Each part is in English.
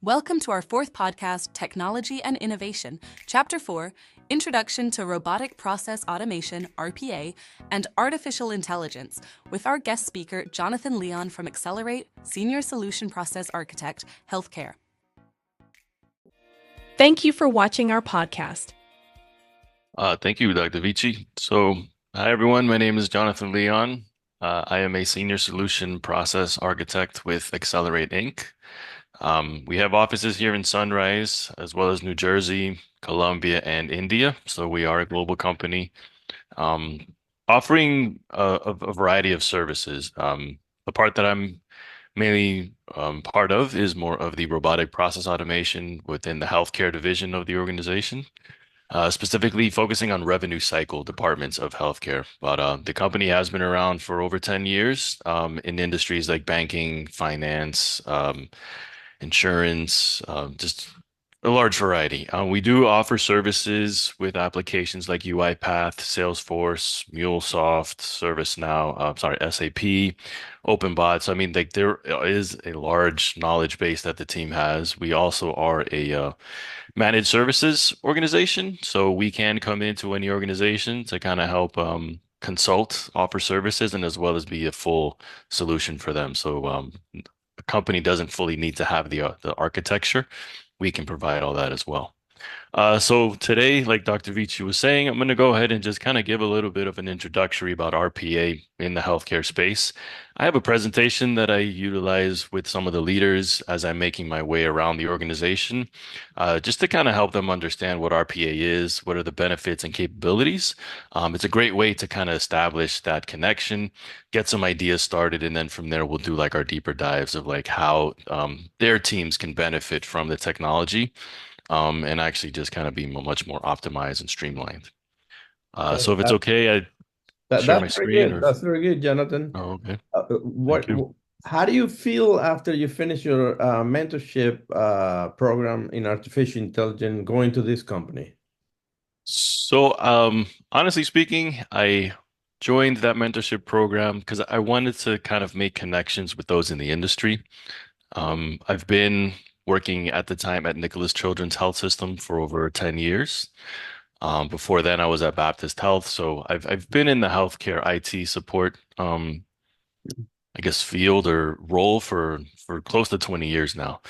Welcome to our fourth podcast, Technology and Innovation, Chapter 4, Introduction to Robotic Process Automation, RPA, and Artificial Intelligence, with our guest speaker, Jonathan Leon from Accelerate, Senior Solution Process Architect, Healthcare. Thank you for watching our podcast. Thank you, Dr. Vicci. So, hi everyone, my name is Jonathan Leon. I am a Senior Solution Process Architect with Accelerate Inc. We have offices here in Sunrise, as well as New Jersey, Colombia, and India. So we are a global company, offering a variety of services. The part that I'm mainly part of is more of the robotic process automation within the healthcare division of the organization, specifically focusing on revenue cycle departments of healthcare. But the company has been around for over 10 years in industries like banking, finance, insurance, just a large variety. We do offer services with applications like UiPath, Salesforce, MuleSoft, ServiceNow, SAP, OpenBot. So, I mean, like there is a large knowledge base that the team has. We also are a managed services organization, so we can come into any organization to kind of help consult, offer services, and as well as be a full solution for them. So a company doesn't fully need to have the architecture. We can provide all that as well. So today, like Dr. Vicci was saying, I'm going to go ahead and just kind of give a little bit of an introductory about RPA in the healthcare space. I have a presentation that I utilize with some of the leaders as I'm making my way around the organization, just to kind of help them understand what RPA is, what are the benefits and capabilities. It's a great way to kind of establish that connection, get some ideas started, and then from there we'll do like our deeper dives of like how their teams can benefit from the technology, and actually just kind of be much more optimized and streamlined. So if it's okay, I share my That's very screen good. or. That's very good, Jonathan. Oh, okay. What? Thank you. How do you feel after you finish your mentorship program in artificial intelligence going to this company? So, honestly speaking, I joined that mentorship program because I wanted to kind of make connections with those in the industry. I've been working at the time at Nicholas Children's Health System for over 10 years. Before then, I was at Baptist Health, so I've been in the healthcare IT support, I guess, field or role for close to 20 years now.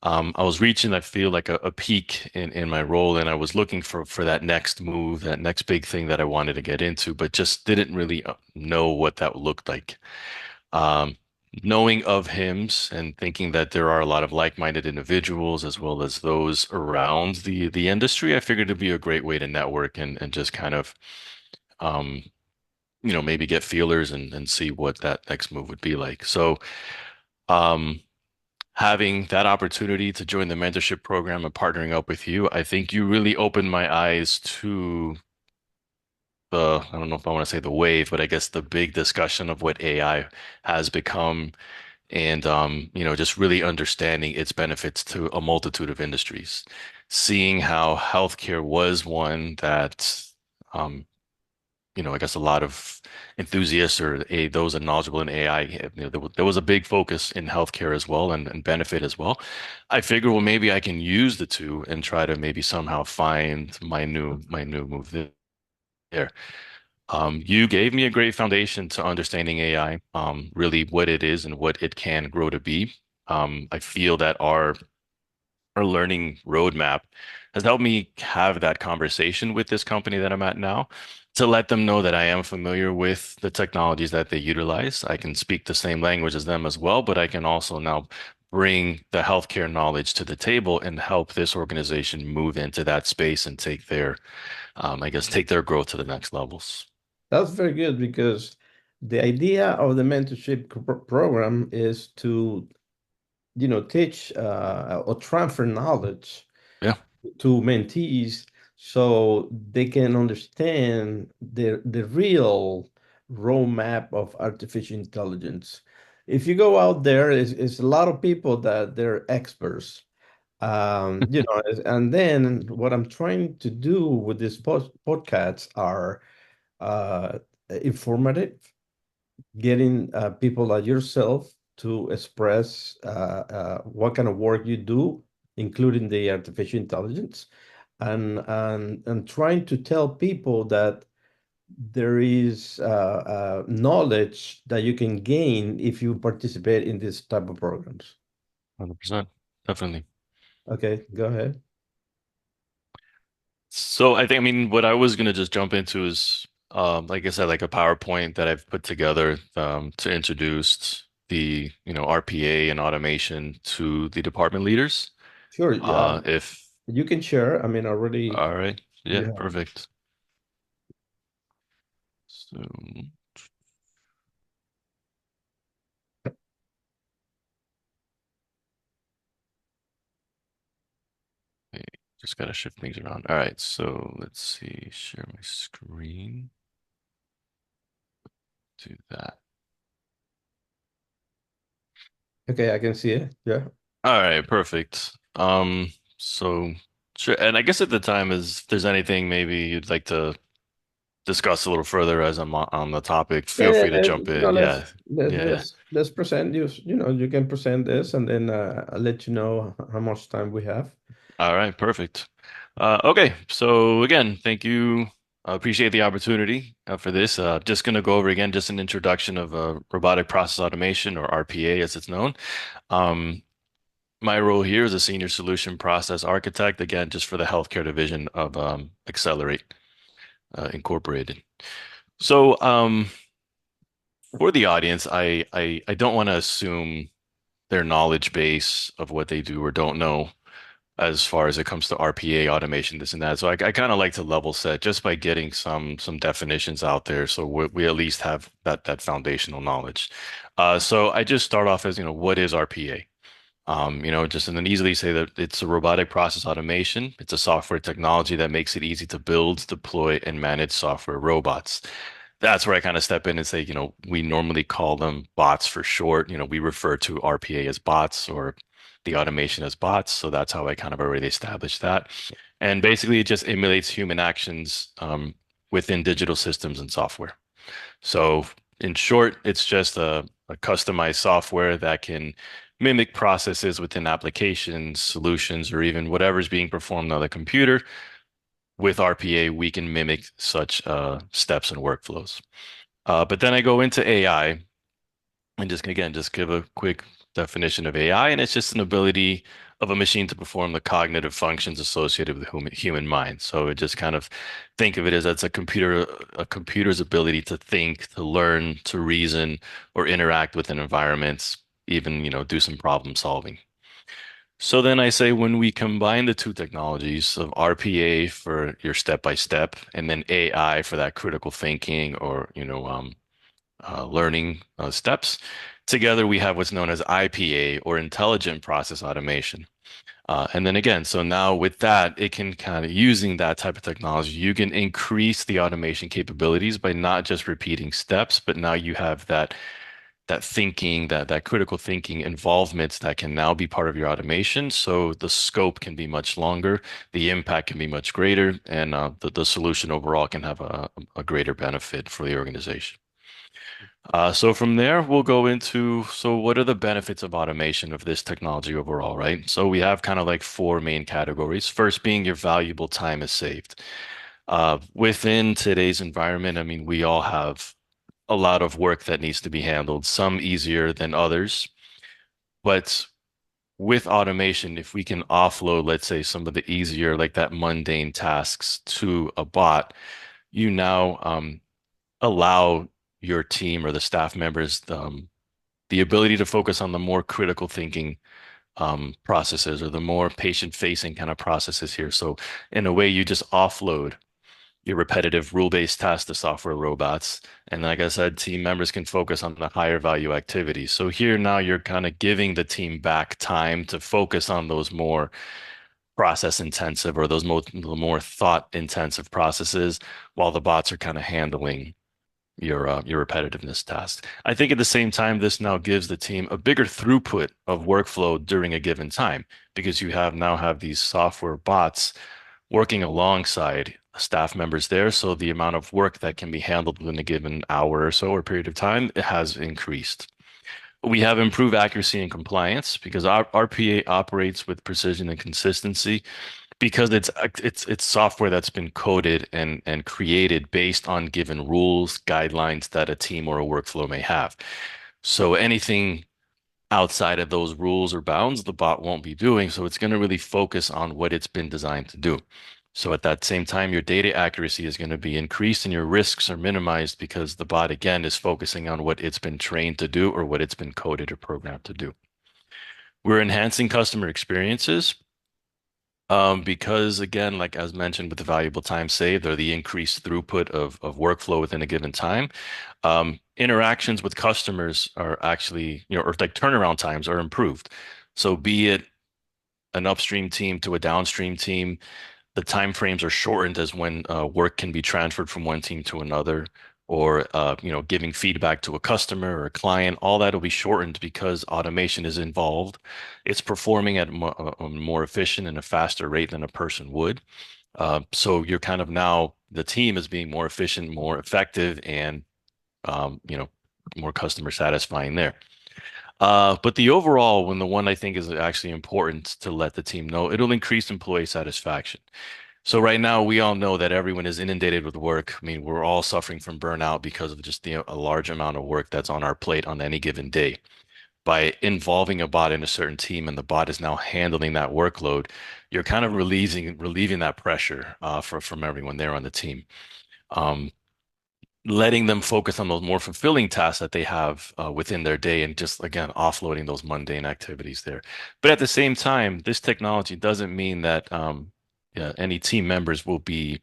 I was reaching, I feel like a peak in my role, and I was looking for that next move, that next big thing that I wanted to get into, but just didn't really know what that looked like. Um, Knowing of HIMSS and thinking that there are a lot of like-minded individuals as well as those around the industry, I figured it'd be a great way to network and just kind of um, maybe get feelers and see what that next move would be like. So um, having that opportunity to join the mentorship program and partnering up with you, I think you really opened my eyes to I don't know if I want to say the wave, but I guess the big discussion of what AI has become, and just really understanding its benefits to a multitude of industries. Seeing how healthcare was one that um, I guess a lot of enthusiasts or those that are knowledgeable in AI, there was a big focus in healthcare as well, and benefit as well. I figured, well, maybe I can use the two and try to maybe somehow find my new move there. You gave me a great foundation to understanding AI, really what it is and what it can grow to be. I feel that our learning roadmap has helped me have that conversation with this company that I'm at now, to let them know that I am familiar with the technologies that they utilize. I can speak the same language as them as well, but I can also now bring the healthcare knowledge to the table and help this organization move into that space and take their growth to the next levels. That's very good, because the idea of the mentorship program is to, teach or transfer knowledge Yeah. to mentees so they can understand the real roadmap of artificial intelligence. If you go out there, it's a lot of people that they're experts, And then what I'm trying to do with these podcasts are informative, getting people like yourself to express what kind of work you do, including the artificial intelligence, and trying to tell people that there is knowledge that you can gain if you participate in this type of programs. 100%. Definitely. Okay, go ahead. So I think, I mean, what I was gonna just jump into is, like I said, like a PowerPoint that I've put together to introduce the, RPA and automation to the department leaders. Sure. If You can share. I mean, already All right, yeah, you have. perfect. So, okay, just gotta shift things around. All right, so let's see, share my screen. Do that. Okay, I can see it. Yeah. All right, perfect. So sure, and I guess at the time is if there's anything maybe you'd like to discuss a little further as I'm on the topic, feel Yeah, free to jump in. let's Yeah, yeah. let's present you. You can present this, and then I'll let you know how much time we have. All right, perfect. Okay, so again, thank you. I appreciate the opportunity for this. Just going to go over again just an introduction of robotic process automation, or RPA as it's known. Um, my role here is a senior solution process architect, again, just for the healthcare division of Accelerate Incorporated. So for the audience, I don't want to assume their knowledge base of what they do or don't know as far as it comes to RPA automation, this and that. So I kind of like to level set just by getting some definitions out there, so we at least have that foundational knowledge. So I just start off as, what is RPA? Just and then easily say that it's a robotic process automation. It's a software technology that makes it easy to build, deploy, and manage software robots. That's where I kind of step in and say, we normally call them bots for short. We refer to RPA as bots or the automation as bots. So that's how I kind of already established that. And basically, it just emulates human actions within digital systems and software. So in short, it's just a customized software that can mimic processes within applications, solutions, or even whatever's being performed on the computer. With RPA, we can mimic such steps and workflows. But then I go into AI and just give a quick definition of AI, and it's just an ability of a machine to perform the cognitive functions associated with the human mind. So it just kind of think of it as that's a computer's ability to think, to learn, to reason, or interact with an environment, even, do some problem solving. So then I say when we combine the two technologies of RPA for your step by step, and then AI for that critical thinking or, learning steps. Together, we have what's known as IPA, or intelligent process automation. And then again, so now with that, it can kind of using that type of technology, you can increase the automation capabilities by not just repeating steps, but now you have that thinking, that critical thinking involvements that can now be part of your automation. So the scope can be much longer, the impact can be much greater, and the solution overall can have a greater benefit for the organization. So from there, we'll go into, so what are the benefits of automation of this technology overall, right? So we have kind of like four main categories. First being your valuable time is saved. Within today's environment, I mean, we all have a lot of work that needs to be handled, some easier than others. But with automation, if we can offload, let's say, some of the easier, like that mundane tasks to a bot, you now allow your team or the staff members the ability to focus on the more critical thinking processes or the more patient-facing kind of processes here. So in a way, you just offload your repetitive rule-based tasks to software robots. And like I said, team members can focus on the higher value activities. So here now you're kind of giving the team back time to focus on those more process intensive or those more thought intensive processes while the bots are kind of handling your repetitiveness tasks. I think at the same time, this now gives the team a bigger throughput of workflow during a given time because you have these software bots working alongside staff members there. So the amount of work that can be handled within a given hour or so or period of time, it has increased. We have improved accuracy and compliance because our RPA operates with precision and consistency because it's software that's been coded and created based on given rules, guidelines that a team or a workflow may have. So anything outside of those rules or bounds, the bot won't be doing. So it's going to really focus on what it's been designed to do. So at that same time, your data accuracy is going to be increased and your risks are minimized because the bot, again, is focusing on what it's been trained to do or what it's been coded or programmed to do. We're enhancing customer experiences because, again, like as mentioned, with the valuable time saved or the increased throughput of workflow within a given time, interactions with customers are actually, or like turnaround times are improved. So be it an upstream team to a downstream team, the time frames are shortened as when work can be transferred from one team to another, or giving feedback to a customer or a client. All that will be shortened because automation is involved. It's performing at a more efficient and a faster rate than a person would. So you're kind of now the team is being more efficient, more effective, and um, you know more customer satisfying there. But the overall one, the one I think is actually important to let the team know, it'll increase employee satisfaction. So right now, we all know that everyone is inundated with work. I mean, we're all suffering from burnout because of just a large amount of work that's on our plate on any given day. By involving a bot in a certain team and the bot is now handling that workload, you're kind of relieving that pressure from everyone there on the team. Um, Letting them focus on those more fulfilling tasks that they have within their day and just again offloading those mundane activities there. But at the same time, this technology doesn't mean that yeah, any team members will be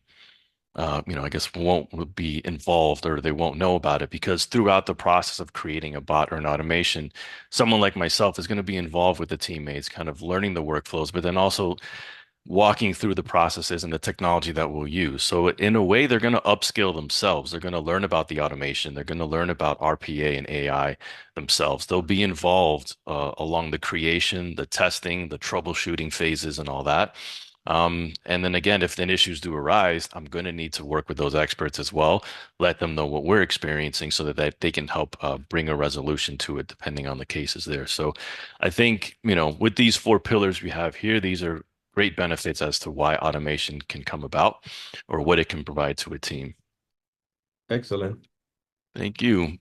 I guess won't be involved or they won't know about it because throughout the process of creating a bot or an automation, someone like myself is going to be involved with the teammates, kind of learning the workflows, but then also walking through the processes and the technology that we'll use. So in a way, they're going to upskill themselves. They're going to learn about the automation. They're going to learn about RPA and AI themselves. They'll be involved along the creation, the testing, the troubleshooting phases, and all that. And then again, if then issues do arise, I'm going to need to work with those experts as well, let them know what we're experiencing so that they can help bring a resolution to it, depending on the cases there. So I think, with these four pillars we have here, these are great benefits as to why automation can come about or what it can provide to a team. Excellent. Thank you.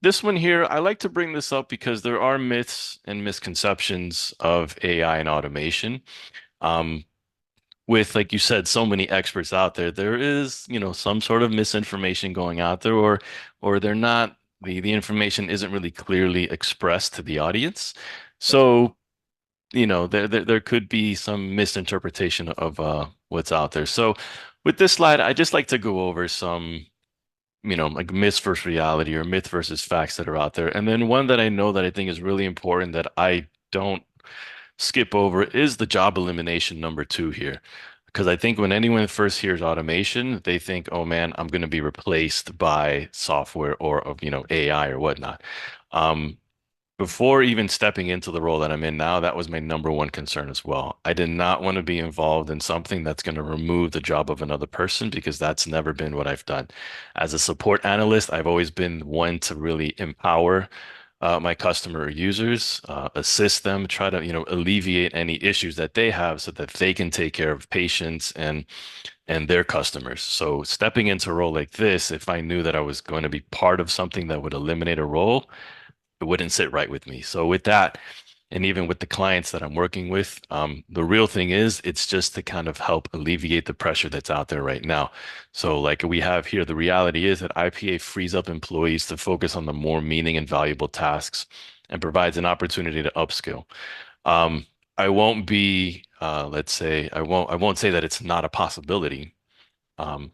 This one here, I like to bring this up because there are myths and misconceptions of AI and automation. Um, with, like you said, so many experts out there, there is, some sort of misinformation going out there, or they're not, the information isn't really clearly expressed to the audience. So there could be some misinterpretation of what's out there. So with this slide, I just like to go over some, like myths versus reality or myth versus facts that are out there. And then one that I know that I think is really important that I don't skip over is the job elimination number two here. Because I think when anyone first hears automation, they think, oh man, I'm going to be replaced by software or of, AI or whatnot. Um, Before even stepping into the role that I'm in now, that was my number one concern as well. I did not want to be involved in something that's going to remove the job of another person because that's never been what I've done. As a support analyst, I've always been one to really empower my customer users, assist them, try to, alleviate any issues that they have so that they can take care of patients and their customers. So stepping into a role like this, if I knew that I was going to be part of something that would eliminate a role, it wouldn't sit right with me. So with that, and even with the clients that I'm working with, the real thing is it's just to kind of help alleviate the pressure that's out there right now. So like we have here, the reality is that IPA frees up employees to focus on the more meaning and valuable tasks and provides an opportunity to upskill. Um, I won't be, let's say, I won't say that it's not a possibility.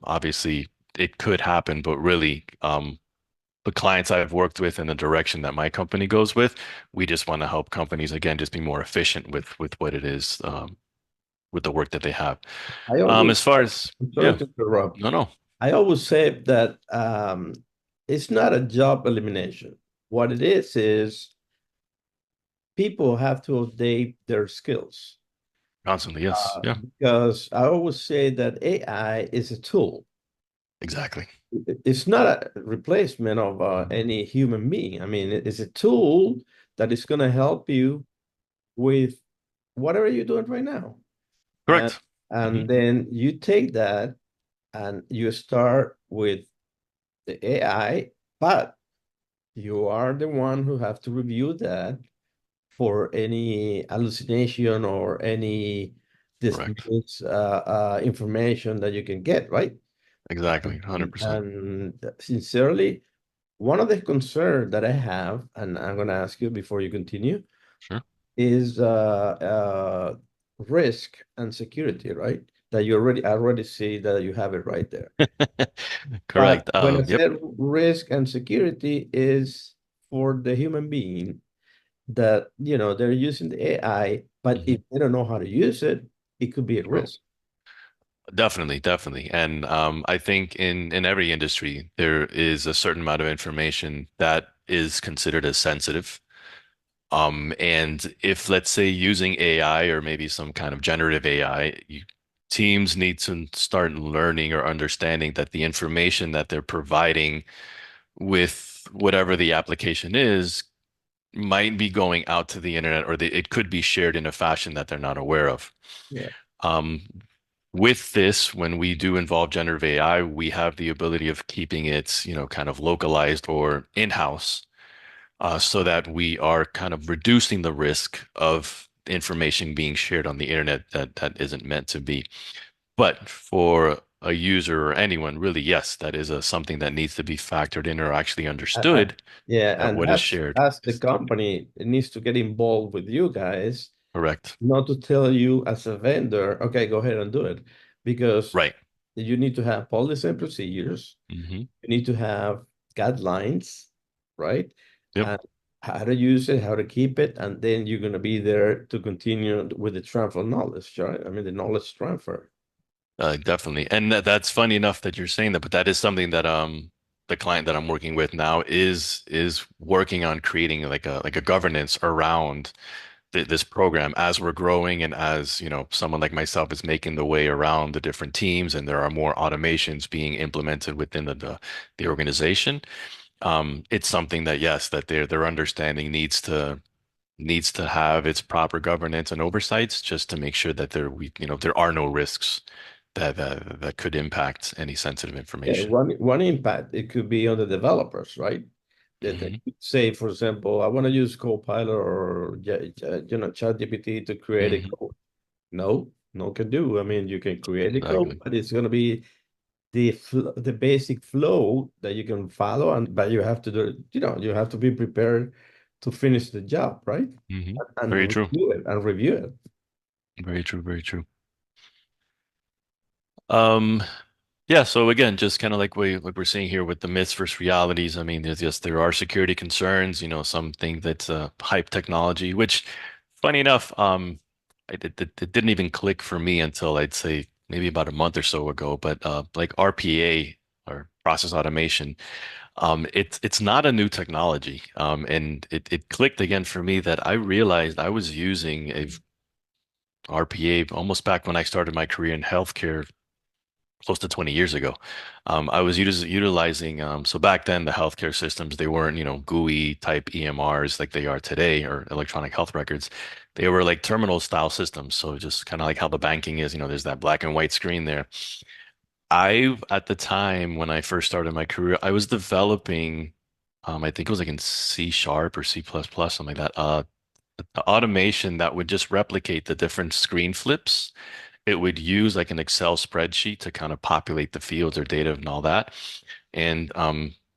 Obviously, it could happen, but really, the clients I've worked with and the direction that my company goes with, we just want to help companies again just be more efficient with what it is with the work that they have. I always, As far as I'm sorry yeah, to interrupt. no, no. I always say that it's not a job elimination. What it is people have to update their skills. Constantly, yes. Yeah, Because I always say that AI is a tool. exactly. It's not a replacement of any human being. I mean, it's a tool that is going to help you with whatever you're doing right now. And Correct. Hmm. and then you take that and you start with the AI, but you are the one who have to review that for any hallucination or any Correct. dismiss information that you can get, right? Exactly. 100%. And sincerely, one of the concerns that I have, and I'm going to ask you before you continue, Sure. is risk and security, right? That you already see that you have it right there. But Correct. when I Yep. said risk and security is for the human being that, they're using the AI, but if Hmm. they don't know how to use it, it could be a True. risk. Definitely, definitely. And I think in every industry there is a certain amount of information that is considered as sensitive. And if let's say using AI or maybe some kind of generative AI, teams need to start learning or understanding that the information that they're providing with whatever the application is might be going out to the internet, or it could be shared in a fashion that they're not aware of. Yeah. Um, with this, when we do involve generative AI, we have the ability of keeping it, kind of localized or in-house, so that we are kind of reducing the risk of information being shared on the internet that isn't meant to be. But for a user or anyone, really, yes, that is something that needs to be factored in or actually Uh, understood, yeah, that and what is shared as the is taken. company it needs to get involved with you guys, Correct. not to tell you as a vendor, okay, go ahead and do it, because Right. you need to have policy and procedures. Hmm. You need to have guidelines, right? Yep. And how to use it, how to keep it, and then you're going to be there to continue with the transfer of knowledge, right? I mean, the knowledge transfer. Definitely. And that's funny enough that you're saying that, but that is something that the client that I'm working with now is working on creating like a governance around this program as we're growing, and as someone like myself is making the way around the different teams and there are more automations being implemented within the organization. It's something that, yes, that their understanding needs to have its proper governance and oversights, just to make sure that there are no risks that could impact any sensitive Yeah, information. one impact it could be on the developers, right? That they Hmm. could say, for example, I want to use Copilot or ChatGPT to create a Hmm. code. No, no can do. I mean, you can create a code, Exactly. but it's going to be the basic flow that you can follow, and but you have to do, you have to be prepared to finish the job, right? Hmm. Very And true. review it. Very true. Very true. Um, Yeah, so again, just kind of like we're seeing here with the myths versus realities. I mean, there are security concerns, some think that's hype technology, which funny enough, it didn't even click for me until I'd say maybe about a month or so ago. But like RPA, or process automation, it's not a new technology. And it clicked again for me that I realized I was using a RPA almost back when I started my career in healthcare close to 20 years ago. I was utilizing, so back then the healthcare systems, they weren't, GUI type EMRs like they are today, or electronic health records. They were like terminal style systems. So just kind of like how the banking is, there's that black and white screen there. At the time when I first started my career, I was developing, I think it was like in C sharp or C++, something like that, automation that would just replicate the different screen flips. It would use like an Excel spreadsheet to kind of populate the fields or data and all that. And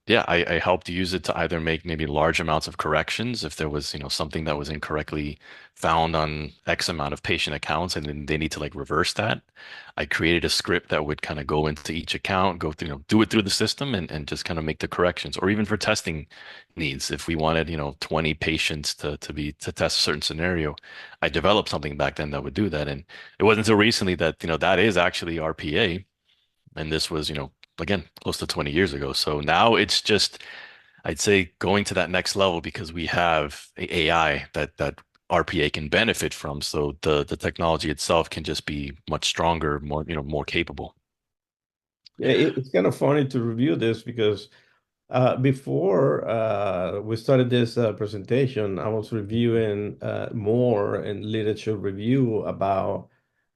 yeah, I helped use it to either make maybe large amounts of corrections if there was, something that was incorrectly found on X amount of patient accounts, and then they need to like reverse that. I created a script that would kind of go into each account, go through, do it through the system, and just kind of make the corrections. Or even for testing needs, if we wanted, 20 patients to test a certain scenario, I developed something back then that would do that. And it wasn't until recently that, that is actually RPA. And this was, again, close to 20 years ago. So now it's just, I'd say, going to that next level because we have AI that RPA can benefit from. So the technology itself can just be much stronger, more, more capable. Yeah, it's kind of funny to review this because before we started this presentation, I was reviewing more in literature review about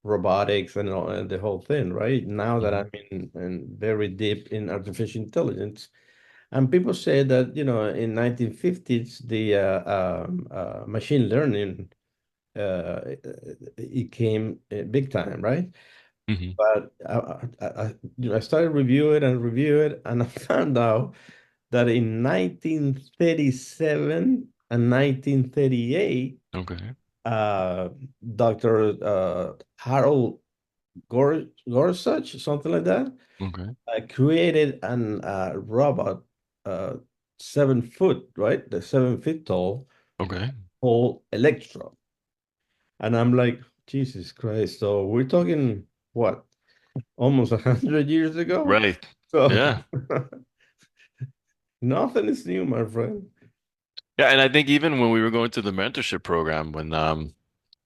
robotics and the whole thing, right? Now that I'm Mhm. in very deep in artificial intelligence, and people say that, in 1950s, the machine learning it came big time, right? Mhm. But I started review it and review it, and I found out that in 1937 and 1938, Okay. uh, Dr. Harold Gorsuch, something like that, Okay. created an robot, uh, 7 foot, right? The 7 feet tall, Okay. called Electro. And I'm like, Jesus Christ. So we're talking what, almost 100 years ago? Right. So Yeah. nothing is new, my friend. Yeah, and I think even when we were going through the mentorship program, when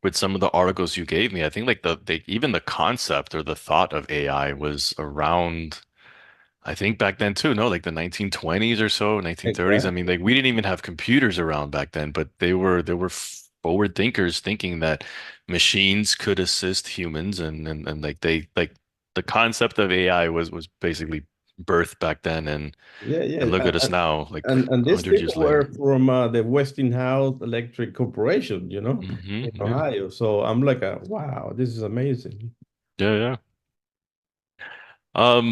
with some of the articles you gave me, I think like even the concept or the thought of AI was around, I think back then too, no, like the 1920s or so, 1930s. I mean, Exactly. like we didn't even have computers around back then, but they were forward thinkers thinking that machines could assist humans and like like the concept of AI was basically birthed back then Yeah, and yeah. look at us now, like And these 100 people years later. were from the Westinghouse Electric Corporation, in Yeah. Ohio. So I'm like, wow, this is amazing. Yeah, yeah.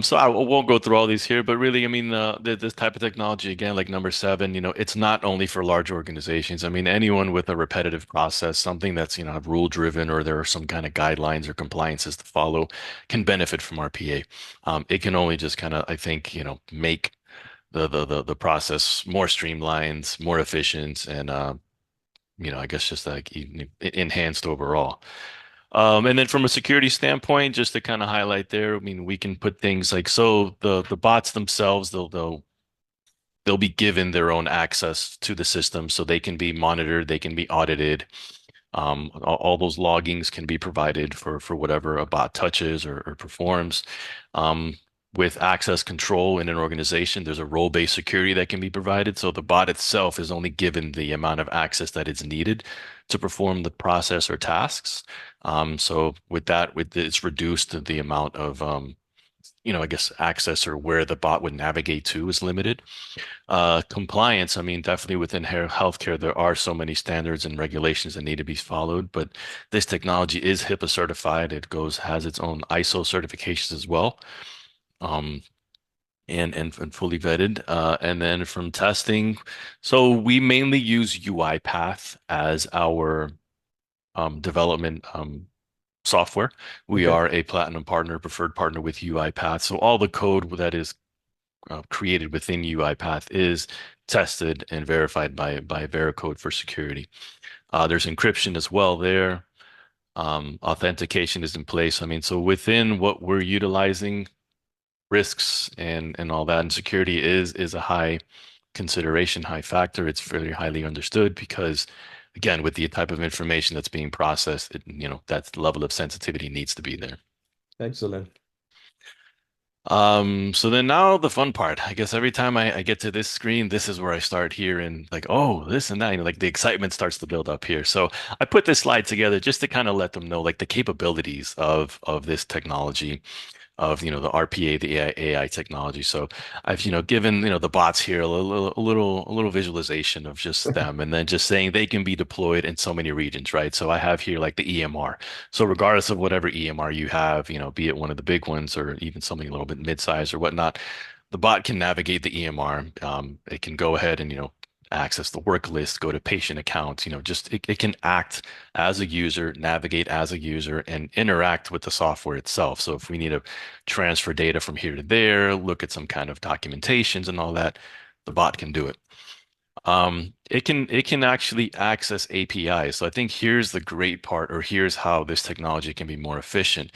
So I won't go through all these here, but really, I mean, this type of technology, again, like number seven, it's not only for large organizations. I mean, anyone with a repetitive process, something that's, rule driven or there are some kind of guidelines or compliances to follow can benefit from RPA. It can only just kind of, I think, make the process more streamlined, more efficient, and, I guess just like enhanced overall. And then from a security standpoint, just to kind of highlight there, I mean, we can put things like so the bots themselves, they'll be given their own access to the system, so they can be monitored, they can be audited. All those loggings can be provided for whatever a bot touches or performs. Um, with access control in an organization, there's a role-based security that can be provided. So the bot itself is only given the amount of access that is needed to perform the process or tasks. So with that, it's reduced the amount of I guess access or where the bot would navigate to is limited. Compliance, I mean, definitely within healthcare, there are so many standards and regulations that need to be followed, but this technology is HIPAA certified. Has its own ISO certifications as well, um, and fully vetted. And then from testing, so we mainly use UiPath as our development software. We Okay. are a platinum partner, preferred partner with UiPath. So all the code that is created within UiPath is tested and verified by Veracode for security. There's encryption as well there. Authentication is in place. I mean, so within what we're utilizing, risks and all that, and security is a high consideration, high factor. It's fairly highly understood because, again, with the type of information that's being processed, that level of sensitivity needs to be there. Excellent. So then now the fun part. I guess every time I get to this screen, this is where I start hearing like, oh, this and that, like the excitement starts to build up here. So I put this slide together just to kind of let them know like the capabilities of this technology of the RPA, the AI technology. So I've given the bots here a little visualization of just them, and then just saying they can be deployed in so many regions, right? So I have here like the EMR. So regardless of whatever EMR you have, be it one of the big ones or even something a little bit mid-size or whatnot, the bot can navigate the EMR. It can go ahead and access the work list, go to patient accounts, just it can act as a user, navigate as a user, and interact with the software itself. So if we need to transfer data from here to there, look at some kind of documentations and all that, the bot can do it. It can actually access APIs. So I think here's the great part, or here's how this technology can be more efficient.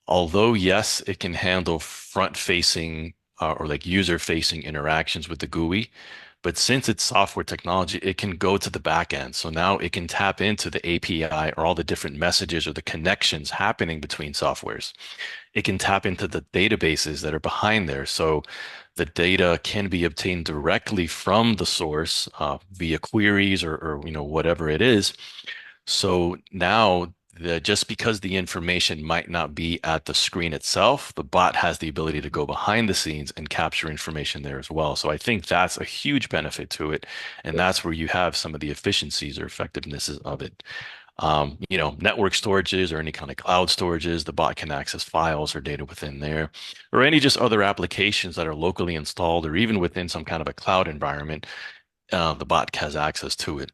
Although, yes, it can handle front-facing or like user-facing interactions with the GUI. But since it's software technology, it can go to the back end. So now it can tap into the API or all the different messages or the connections happening between softwares. It can tap into the databases that are behind there. So the data can be obtained directly from the source via queries or whatever it is. So now just because the information might not be at the screen itself, the bot has the ability to go behind the scenes and capture information there as well. So I think that's a huge benefit to it. And that's where you have some of the efficiencies or effectivenesses of it. Network storages or any kind of cloud storages, the bot can access files or data within there, or any just other applications that are locally installed or even within some kind of a cloud environment. The bot has access to it.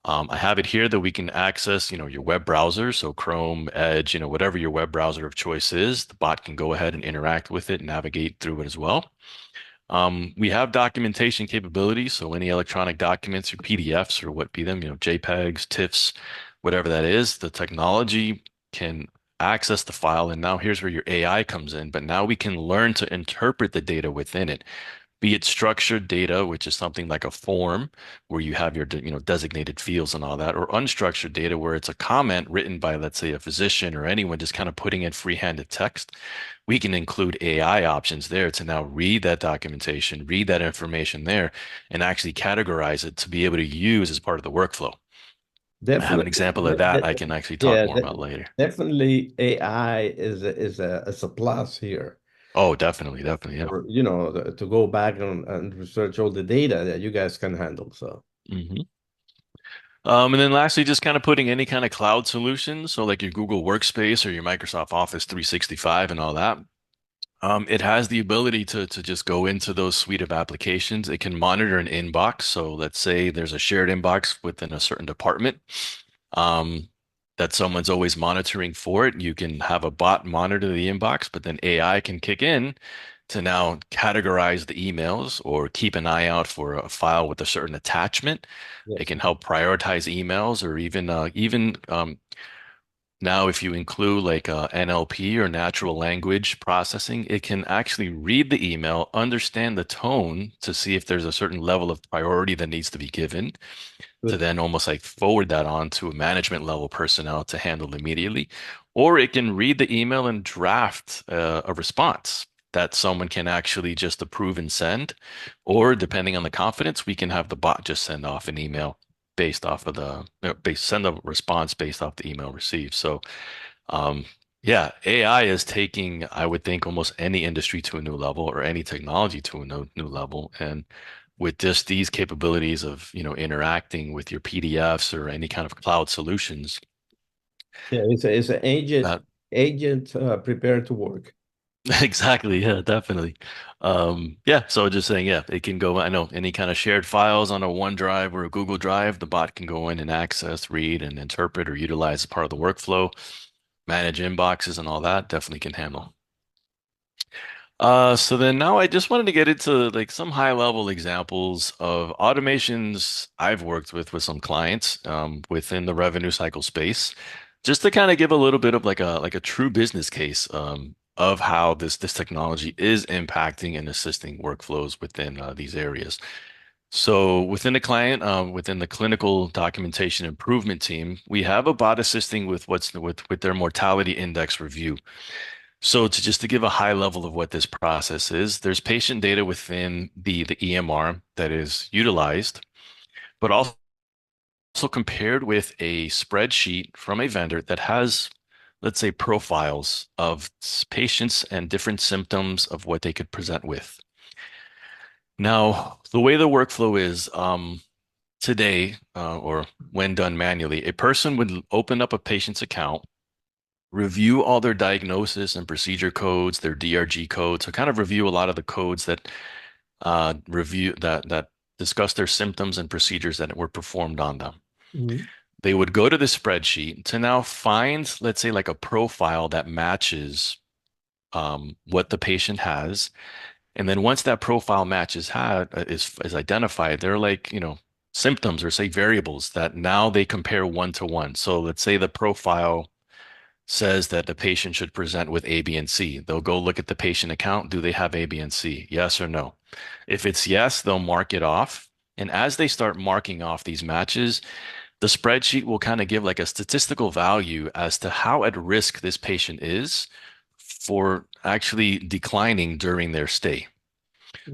I have it here that we can access, your web browser. So Chrome, Edge, whatever your web browser of choice is, the bot can go ahead and interact with it and navigate through it as well. We have documentation capabilities. So any electronic documents or PDFs or what be them, JPEGs, TIFFs, whatever that is, the technology can access the file. And now here's where your AI comes in. But now we can learn to interpret the data within it, be it structured data, which is something like a form where you have your, designated fields and all that, or unstructured data where it's a comment written by, let's say, a physician or anyone just kind of putting in free-handed text. We can include AI options there to now read that documentation, read that information there, and actually categorize it to be able to use as part of the workflow. I have an Definitely. example of that I can actually talk Yeah, more about later. definitely AI is a plus here. Oh, definitely, definitely, yeah. Or, to go back and research all the data that you guys can handle. So hmm and then lastly, just kind of putting any kind of cloud solution, so like your Google Workspace or your Microsoft Office 365 and all that. It has the ability to just go into those suite of applications. It can monitor an inbox. So let's say there's a shared inbox within a certain department um, that someone's always monitoring for it. You can have a bot monitor the inbox, but then AI can kick in to now categorize the emails or keep an eye out for a file with a certain attachment. It yes, can help prioritize emails or even now, if you include like NLP or natural language processing, it can actually read the email, understand the tone to see if there's a certain level of priority that needs to be given, to good. then almost like forward that on to a management level personnel to handle immediately. Or it can read the email and draft a response that someone can actually just approve and send. Or depending on the confidence, we can have the bot just send off an email based off of send a response based off the email received. So, um, yeah, AI is taking, I would think, almost any industry to a new level or any technology to a new level. And with just these capabilities of, interacting with your PDFs or any kind of cloud solutions, Yeah, it's an agent that prepared to work. exactly, yeah, definitely. Yeah, so just saying, yeah, it can go, I know any kind of shared files on a OneDrive or a Google Drive, the bot can go in and access, read, and interpret or utilize as part of the workflow, manage inboxes and all that, definitely can handle. So then now I just wanted to get into like some high level examples of automations I've worked with some clients within the revenue cycle space, just to kind of give a little bit of like a true business case of how this technology is impacting and assisting workflows within these areas. So within the client, within the clinical documentation improvement team, we have a bot assisting with their mortality index review. So to give a high level of what this process is, there's patient data within the EMR that is utilized, but also compared with a spreadsheet from a vendor that has, let's say, profiles of patients and different symptoms of what they could present with. Now, the way the workflow is, today, or when done manually, a person would open up a patient's account, review all their diagnosis and procedure codes, their DRG codes. So kind of review a lot of the codes that review that discuss their symptoms and procedures that were performed on them. Mhm. They would go to the spreadsheet to now find, let's say, like a profile that matches what the patient has. And then once that profile is identified, they're like, symptoms or say variables that now they compare one to one. So let's say the profile says that the patient should present with A, B, and C. They'll go look at the patient account. Do they have A, B, and C? Yes or no? If it's yes, they'll mark it off. And as they start marking off these matches, the spreadsheet will kind of give like a statistical value as to how at risk this patient is for actually declining during their stay.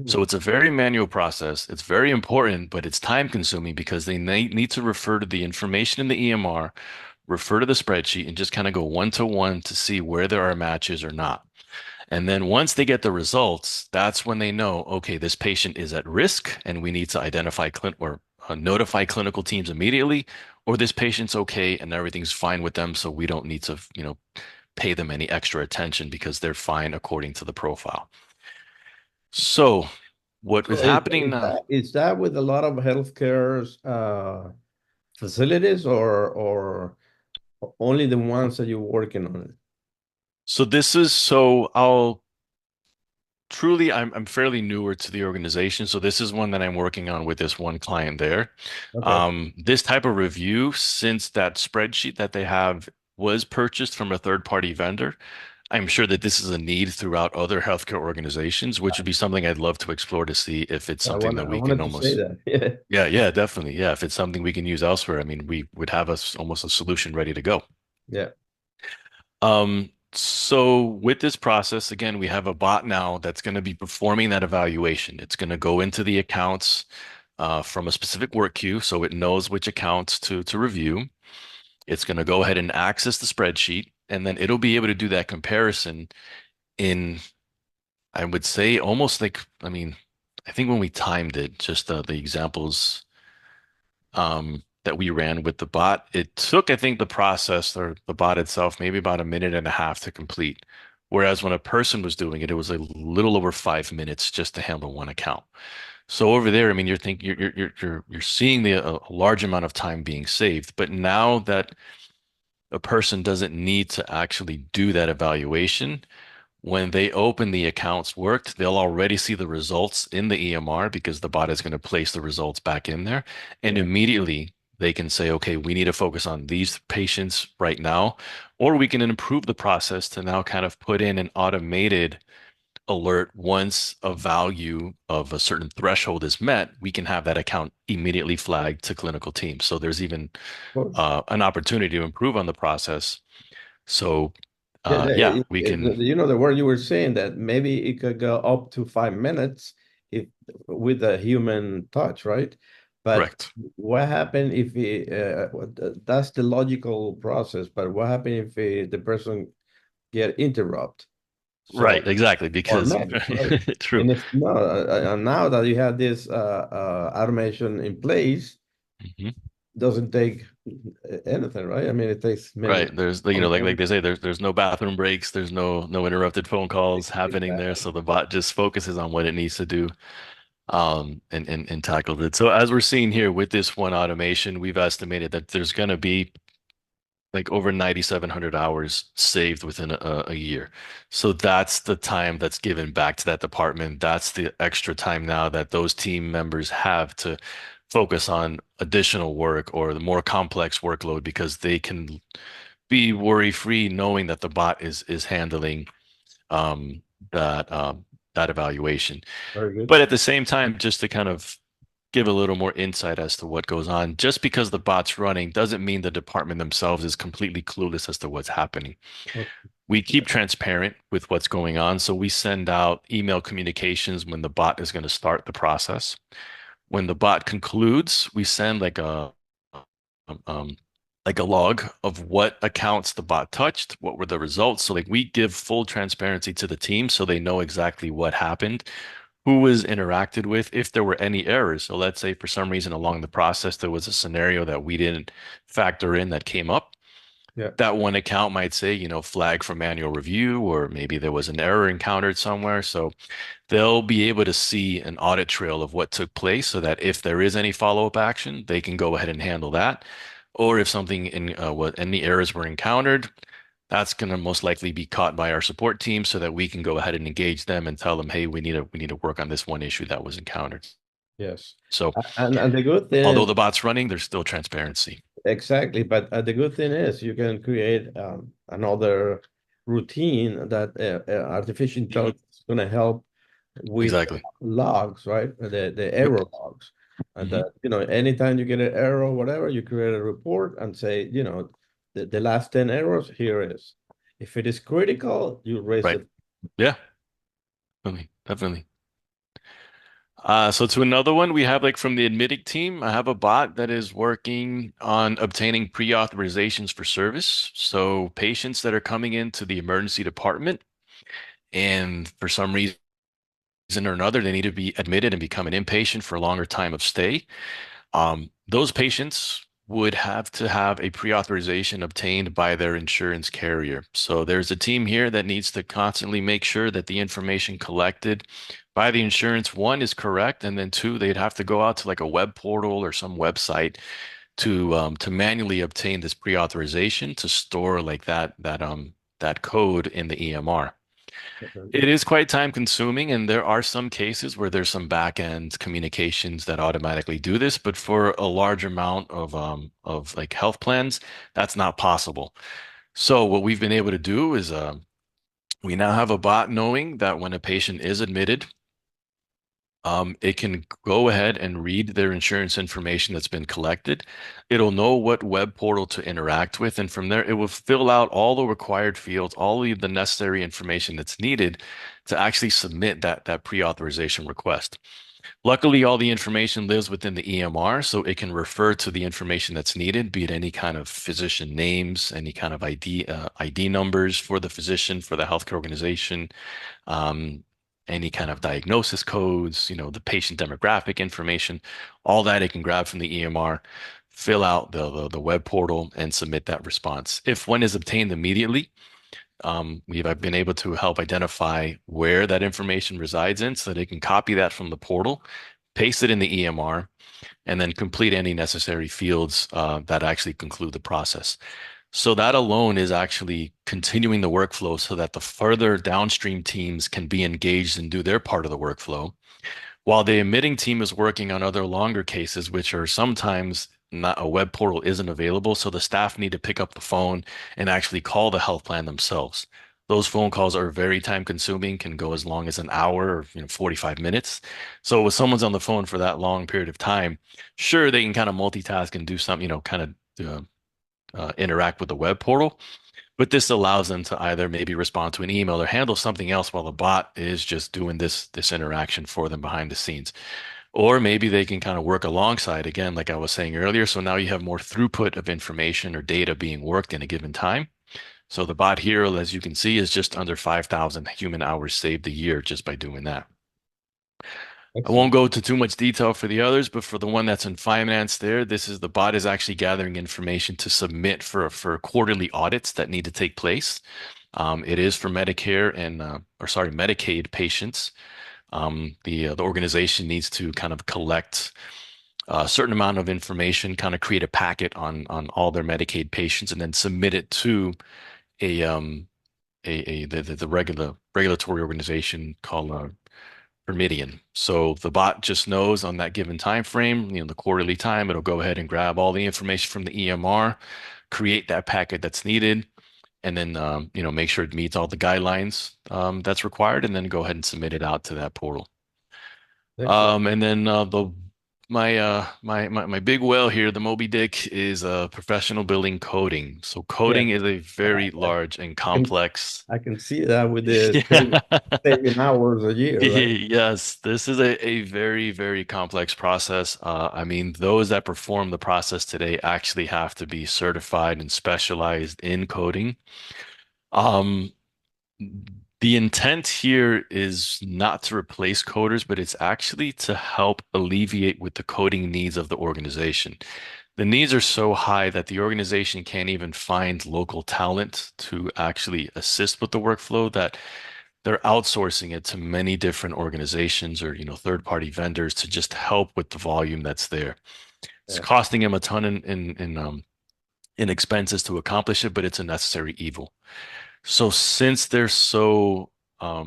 So Mm. it's a very manual process. It's very important, but it's time consuming because they need to refer to the information in the EMR, refer to the spreadsheet, and just kind of go one to one to see where there are matches or not. And then once they get the results, that's when they know, okay, this patient is at risk and we need to identify or notify clinical teams immediately, or this patient's okay and everything's fine with them. So we don't need to, pay them any extra attention because they're fine according to the profile. So what is So happening now? is that with a lot of healthcare facilities or only the ones that you're working on it? So I'll truly, I'm fairly newer to the organization, so this is one that I'm working on with this one client there. Okay. This type of review, since that spreadsheet that they have was purchased from a third-party vendor, I'm sure that this is a need throughout other healthcare organizations, which would be something I'd love to explore to see if it's something that I we can wanted to say almost, that. Yeah. yeah, yeah, definitely. Yeah, if it's something we can use elsewhere, I mean, we would have us almost a solution ready to go. Yeah. So with this process, again, we have a bot now that's going to be performing that evaluation. It's going to go into the accounts from a specific work queue, so it knows which accounts to review. It's going to go ahead and access the spreadsheet, and then it'll be able to do that comparison in, I would say, almost like, I mean, I think when we timed it, just the examples that we ran with the bot. It took, I think, the process or the bot itself, maybe about a minute and a half to complete. Whereas when a person was doing it, it was a little over 5 minutes just to handle one account. So over there, I mean, you're thinking you're seeing a large amount of time being saved. But now that a person doesn't need to actually do that evaluation, when they open the accounts worked, they'll already see the results in the EMR because the bot is going to place the results back in there. And Yeah. immediately they can say, okay, we need to focus on these patients right now, or we can improve the process to now kind of put in an automated alert once a value of a certain threshold is met, we can have that account immediately flagged to clinical teams. So there's even Of course. an opportunity to improve on the process. So Yeah, yeah, we can. the word you were saying that maybe it could go up to 5 minutes if with a human touch, right? But Correct. what happened if that's the logical process, but what happened if the person get interrupt? Right, So exactly, or because not, right? true. And it's no, and now that you have this automation in place, Mhm. doesn't take anything, right? I mean, it takes minutes. Right. There's, like Sometimes. they say, there's no bathroom breaks, there's no interrupted phone calls happening there. Exactly. So the bot just focuses on what it needs to do, and tackles it. So as we're seeing here with this one automation, we've estimated that there's going to be like over 9,700 hours saved within a year. So that's the time that's given back to that department. That's the extra time now that those team members have to focus on additional work or the more complex workload because they can be worry-free knowing that the bot is handling um, that that evaluation. Very good. But at the same time, just to kind of give a little more insight as to what goes on. Just because the bot's running doesn't mean the department themselves is completely clueless as to what's happening. Okay. We keep transparent with what's going on. So we send out email communications when the bot is going to start the process. When the bot concludes, we send um, um, like a log of what accounts the bot touched, what were the results. So like we give full transparency to the team so they know exactly what happened, who was interacted with, if there were any errors. So let's say for some reason along the process there was a scenario that we didn't factor in that came up. Yeah. That one account might say, flag for manual review, or maybe there was an error encountered somewhere. So they'll be able to see an audit trail of what took place so that if there is any follow-up action, they can go ahead and handle that. Or if something in what any errors were encountered, that's going to most likely be caught by our support team so that we can go ahead and engage them and tell them, hey, we need to work on this one issue that was encountered. Yes. So And the good although thing, the bot's running, there's still transparency. Exactly. But the good thing is you can create another routine that artificial Mhm. intelligence is going to help with Exactly. logs, right? The Yep. error logs. And Hmm. that, anytime you get an error or whatever, you create a report and say, the last 10 errors, here is. If it is critical, you raise Right. it. Yeah, definitely. Definitely. So to another one, we have like from the admitting team, I have a bot that is working on obtaining pre-authorizations for service. So patients that are coming into the emergency department and for some reason or another, they need to be admitted and become an inpatient for a longer time of stay. Those patients would have to have a pre-authorization obtained by their insurance carrier. So there's a team here that needs to constantly make sure that the information collected by the insurance, one, is correct, and then two, they'd have to go out to like a web portal or some website to manually obtain this pre-authorization to store like that code in the EMR. It is quite time consuming, and there are some cases where there's some back end communications that automatically do this, but for a large amount of like health plans, that's not possible. So what we've been able to do is we now have a bot knowing that when a patient is admitted, it can go ahead and read their insurance information that's been collected. It'll know what web portal to interact with, and from there, it will fill out all the required fields, all of the necessary information that's needed to actually submit that pre-authorization request. Luckily, all the information lives within the EMR, so it can refer to the information that's needed, be it any kind of physician names, any kind of ID numbers for the physician, for the healthcare organization, um, any kind of diagnosis codes, the patient demographic information, all that it can grab from the EMR, fill out the web portal, and submit that response. If one is obtained immediately, I've been able to help identify where that information resides in so that they can copy that from the portal, paste it in the EMR, and then complete any necessary fields that actually conclude the process. So that alone is actually continuing the workflow so that the further downstream teams can be engaged and do their part of the workflow, while the emitting team is working on other longer cases, which are sometimes not a web portal isn't available. So the staff need to pick up the phone and actually call the health plan themselves. Those phone calls are very time consuming, can go as long as an hour or 45 minutes. So if someone's on the phone for that long period of time, sure, they can kind of multitask and do something, kind of interact with the web portal. But this allows them to either maybe respond to an email or handle something else while the bot is just doing this interaction for them behind the scenes. Or maybe they can kind of work alongside again, like I was saying earlier. So now you have more throughput of information or data being worked in a given time. So the bot here, as you can see, is just under 5,000 human hours saved a year just by doing that. I won't Excellent. go into too much detail for the others, but for the one that's in finance there, this is the bot is actually gathering information to submit for quarterly audits that need to take place. It is for Medicare and or sorry, Medicaid patients. The organization needs to kind of collect a certain amount of information, kind of create a packet on all their Medicaid patients, and then submit it to a the regulatory organization called per So the bot just knows on that given time frame, the quarterly time, it'll go ahead and grab all the information from the EMR, create that packet that's needed, and then make sure it meets all the guidelines that's required, and then go ahead and submit it out to that portal. Excellent. And then the my big whale here, the Moby Dick, is professional building coding. So Yeah. coding is a very I large and I can complex. I can see that with the Yeah. saving hours a year, right? Yes, this is a very, very complex process. I mean, those that perform the process today actually have to be certified and specialized in coding. Um, the intent here is not to replace coders, but it's actually to help alleviate with the coding needs of the organization. The needs are so high that the organization can't even find local talent to actually assist with the workflow that they're outsourcing it to many different organizations or third-party vendors to just help with the volume that's there. It's Yeah. costing them a ton in expenses to accomplish it, but it's a necessary evil. So since they're so what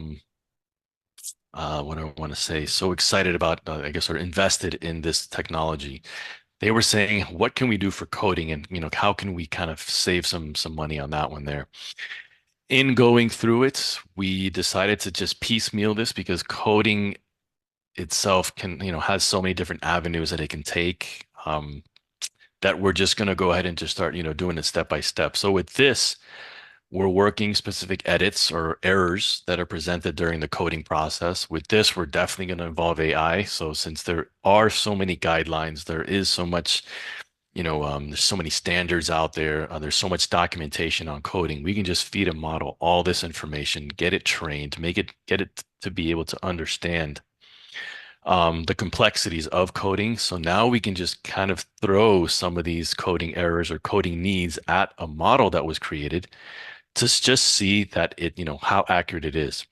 do I want to say, so excited about I guess or invested in this technology, they were saying, what can we do for coding, and how can we kind of save some money on that one there. In going through it, we decided to just piecemeal this because coding itself can, has so many different avenues that it can take, that we're just going to go ahead and just start, doing it step by step. So with this, we're working specific edits or errors that are presented during the coding process. With this, we're definitely going to involve AI. So since there are so many guidelines, there is so much, there's so many standards out there. There's so much documentation on coding. We can just feed a model all this information, get it trained, get it to be able to understand the complexities of coding. So now we can just kind of throw some of these coding errors or coding needs at a model that was created to just see that how accurate it is.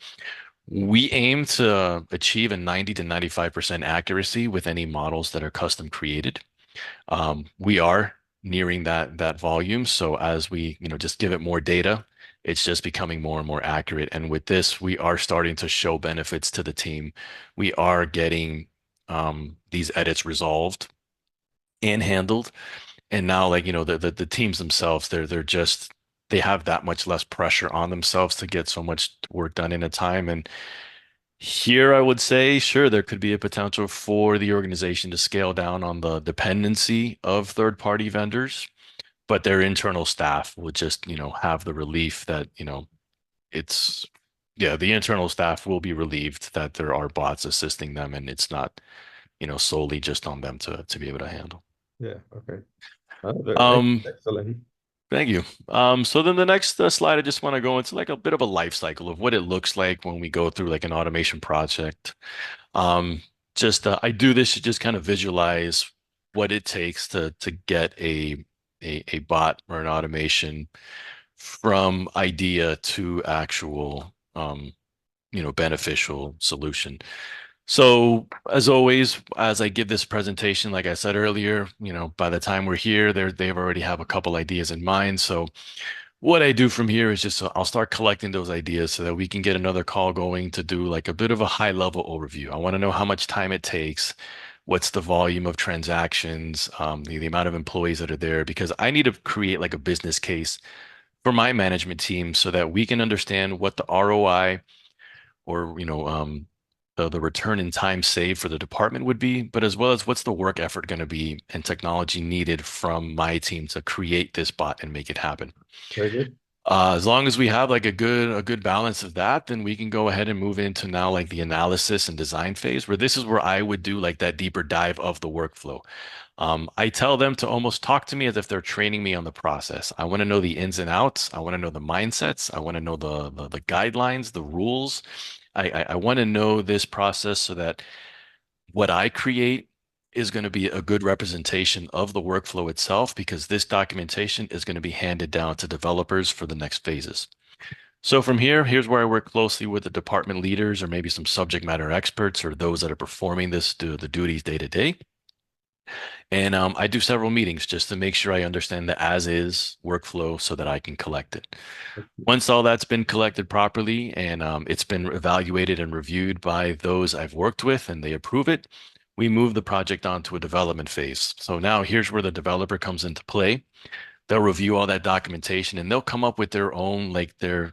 We aim to achieve a 90 to 95% accuracy with any models that are custom created. We are nearing that volume. So as we, just give it more data, it's just becoming more and more accurate. And with this, we are starting to show benefits to the team. We are getting these edits resolved and handled. And now, like, the teams themselves, they have that much less pressure on themselves to get so much work done in a time. And here I would say, sure, there could be a potential for the organization to scale down on the dependency of third-party vendors, but their internal staff would just, have the relief that, it's, yeah, the internal staff will be relieved that there are bots assisting them and it's not, solely just on them to be able to handle. Yeah. Okay. Um, Excellent. Thank you. So then the next slide, I just want to go into like a bit of a life cycle of what it looks like when we go through like an automation project. Um, just I do this to just kind of visualize what it takes to get a bot or an automation from idea to actual beneficial solution. So as always, as I give this presentation, like I said earlier, by the time we're here, they've already have a couple ideas in mind. So what I do from here is just I'll start collecting those ideas so that we can get another call going to do like a bit of a high level overview. I want to know how much time it takes, what's the volume of transactions, the amount of employees that are there, because I need to create like a business case for my management team so that we can understand what the ROI or the return in time saved for the department would be, but as well as what's the work effort going to be and technology needed from my team to create this bot and make it happen. Very good. As long as we have like a good balance of that, then we can go ahead and move into now like the analysis and design phase, where this is where I would do like that deeper dive of the workflow. I tell them to almost talk to me as if they're training me on the process. I want to know the ins and outs. I want to know the mindsets. I want to know the guidelines, the rules. I want to know this process so that what I create is going to be a good representation of the workflow itself, because this documentation is going to be handed down to developers for the next phases. So from here, here's where I work closely with the department leaders or maybe some subject matter experts or those that are performing the duties day to day. And I do several meetings just to make sure I understand the as is workflow so that I can collect it. Once all that's been collected properly and it's been evaluated and reviewed by those I've worked with and they approve it, we move the project on to a development phase. So now here's where the developer comes into play. They'll review all that documentation and they'll come up with their own, like their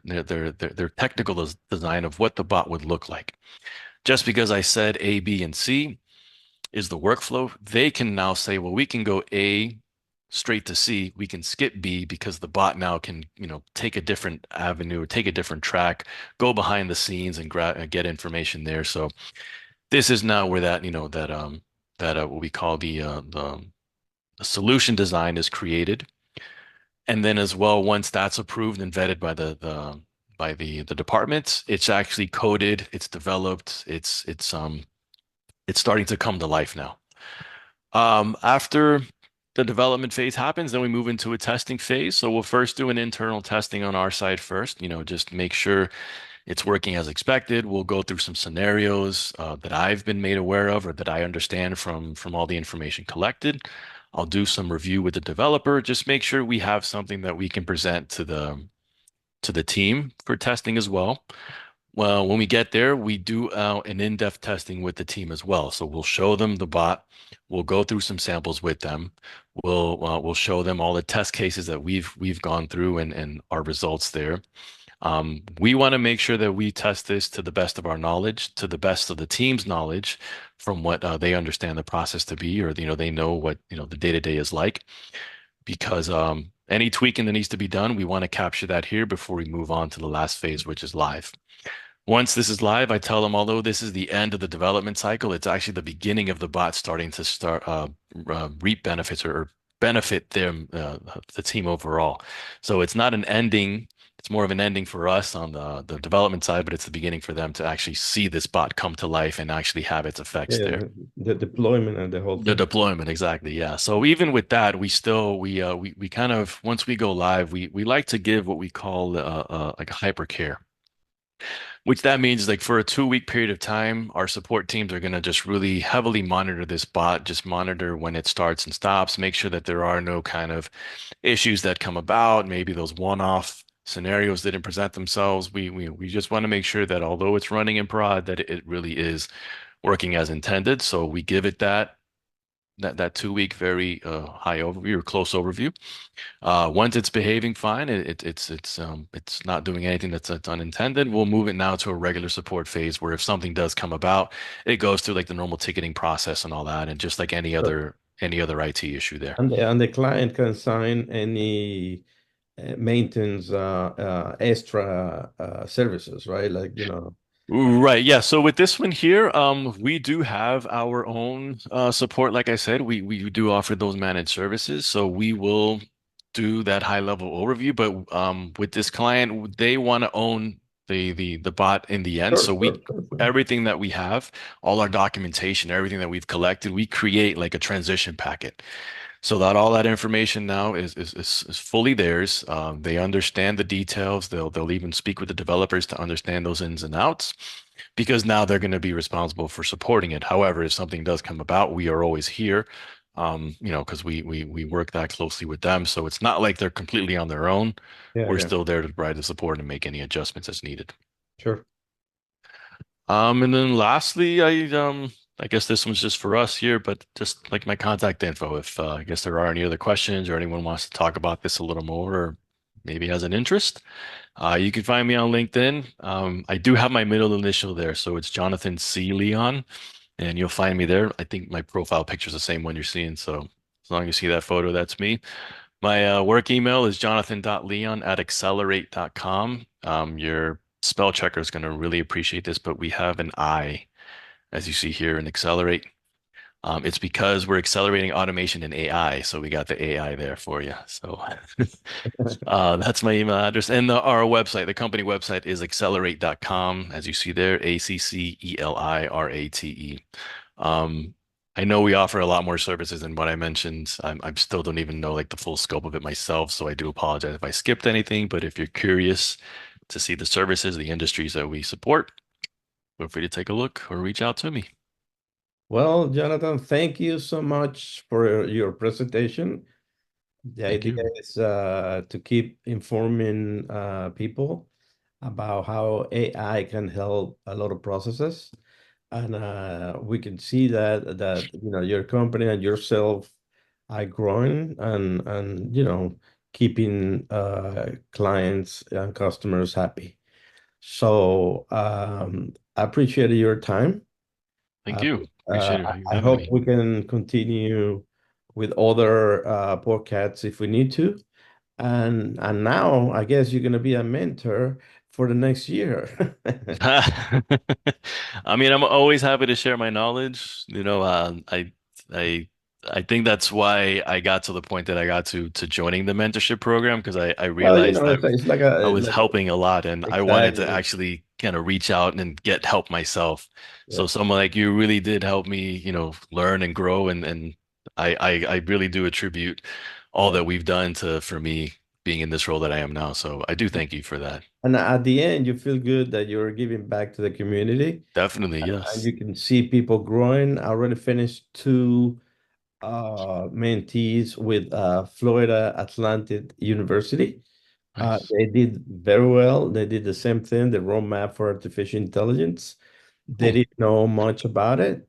technical design of what the bot would look like. Just because I said A, B, and C is the workflow, they can now say, well, we can go A straight to C. We can skip B because the bot now can, take a different avenue or take a different track, go behind the scenes and get information there. So this is now where that, what we call the solution design is created. And then as well, once that's approved and vetted by the departments, it's actually coded, it's developed, it's starting to come to life now. After the development phase happens, then we move into a testing phase. So we'll first do an internal testing on our side first, just make sure it's working as expected. We'll go through some scenarios that I've been made aware of or that I understand from all the information collected. I'll do some review with the developer, just make sure we have something that we can present to the team for testing as well. Well, when we get there, we do an in-depth testing with the team as well. So we'll show them the bot. We'll go through some samples with them. We'll show them all the test cases that we've gone through and our results there. We want to make sure that we test this to the best of our knowledge, to the best of the team's knowledge, from what they understand the process to be, or they know what the day-to-day is like. Because any tweaking that needs to be done, we want to capture that here before we move on to the last phase, which is live. Once this is live, I tell them, although this is the end of the development cycle, it's actually the beginning of the bot starting to reap benefits or benefit them, the team overall. So it's not an ending. It's more of an ending for us on the development side, but it's the beginning for them to actually see this bot come to life and actually have its effects Yeah, there. the deployment and the whole The thing. deployment, exactly. Yeah. So even with that, we kind of once we go live, we like to give what we call like a hypercare, which that means like for a 2 week period of time, our support teams are going to just really heavily monitor this bot, just monitor when it starts and stops, make sure that there are no kind of issues that come about, maybe those one-off scenarios didn't present themselves. We just want to make sure that although it's running in prod, that it really is working as intended. So we give it that 2 week very high overview or close overview. Once it's behaving fine, it's not doing anything that's unintended. We'll move it now to a regular support phase where if something does come about, it goes through like the normal ticketing process and all that, and just like any other IT issue there. And the client can sign any maintenance extra services, right? Like, Right. Yeah. So with this one here, we do have our own support. Like I said, we do offer those managed services. So we will do that high level overview. But with this client, they want to own the bot in the end. So sure, we sure, sure, sure. everything that we have, all our documentation, everything that we've collected, we create like a transition packet. So that all that information now is fully theirs. They understand the details. They'll even speak with the developers to understand those ins and outs, because now they're going to be responsible for supporting it. However, if something does come about, we are always here, because we work that closely with them. So it's not like they're completely on their own. Yeah, We're yeah, still there to provide the support and make any adjustments as needed. sure. And then lastly, I guess this one's just for us here, but just like my contact info, if I guess there are any other questions or anyone wants to talk about this a little more or maybe has an interest, you can find me on LinkedIn. I do have my middle initial there, so it's Jonathan C. Leon, and you'll find me there. I think my profile picture is the same one you're seeing, so as long as you see that photo, that's me. My work email is jonathan.leon@accelerate.com. Your spell checker is going to really appreciate this, but we have an I, as you see here in Accelerate. It's because we're accelerating automation and AI, so we got the AI there for you. So that's my email address. And our website, the company website is accelerate.com, as you see there, ACCELIRATE. Um, I know we offer a lot more services than what I mentioned. I still don't even know like the full scope of it myself, so I do apologize if I skipped anything. But if you're curious to see the services, the industries that we support, feel free to take a look or reach out to me. Well, Jonathan, thank you so much for your presentation. The Thank idea you. is to keep informing people about how AI can help a lot of processes. And we can see that your company and yourself are growing and keeping clients and customers happy. So I appreciate your time. Thank Uh, you. Appreciate you I having hope me. we can continue with other podcasts if we need to. And now I guess you're gonna be a mentor for the next year. I mean, I'm always happy to share my knowledge. I I think that's why I got to the point that I got to joining the mentorship program, because I Well, realized that it's like I a was helping a lot and I wanted to exactly. actually kind of reach out and get help myself. Yeah, So someone like you really did help me, learn and grow, and I really do attribute all yeah. that we've done to for me being in this role that I am now. So I do thank you for that. And at the end, you feel good that you're giving back to the community, Definitely, and yes. you can see people growing. I already finished two mentees with Florida Atlantic University. Nice. They did very well. They did the same thing, the roadmap for artificial intelligence. They Cool. didn't know much about it.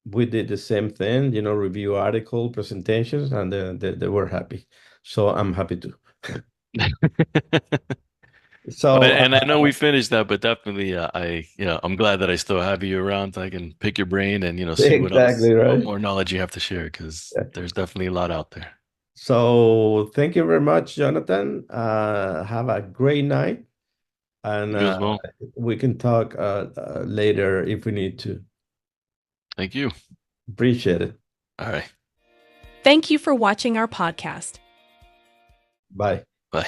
We did the same thing, review article presentations, and they were happy. So I'm happy too. So And I know we finished that, but definitely, I'm glad that I still have you around. I can pick your brain and, see what else, exactly what right. more knowledge you have to share, because there's definitely a lot out there. So thank you very much, Jonathan. Have a great night, and You as well. we can talk later if we need to. Thank you. Appreciate it. All right. Thank you for watching our podcast. Bye. Bye.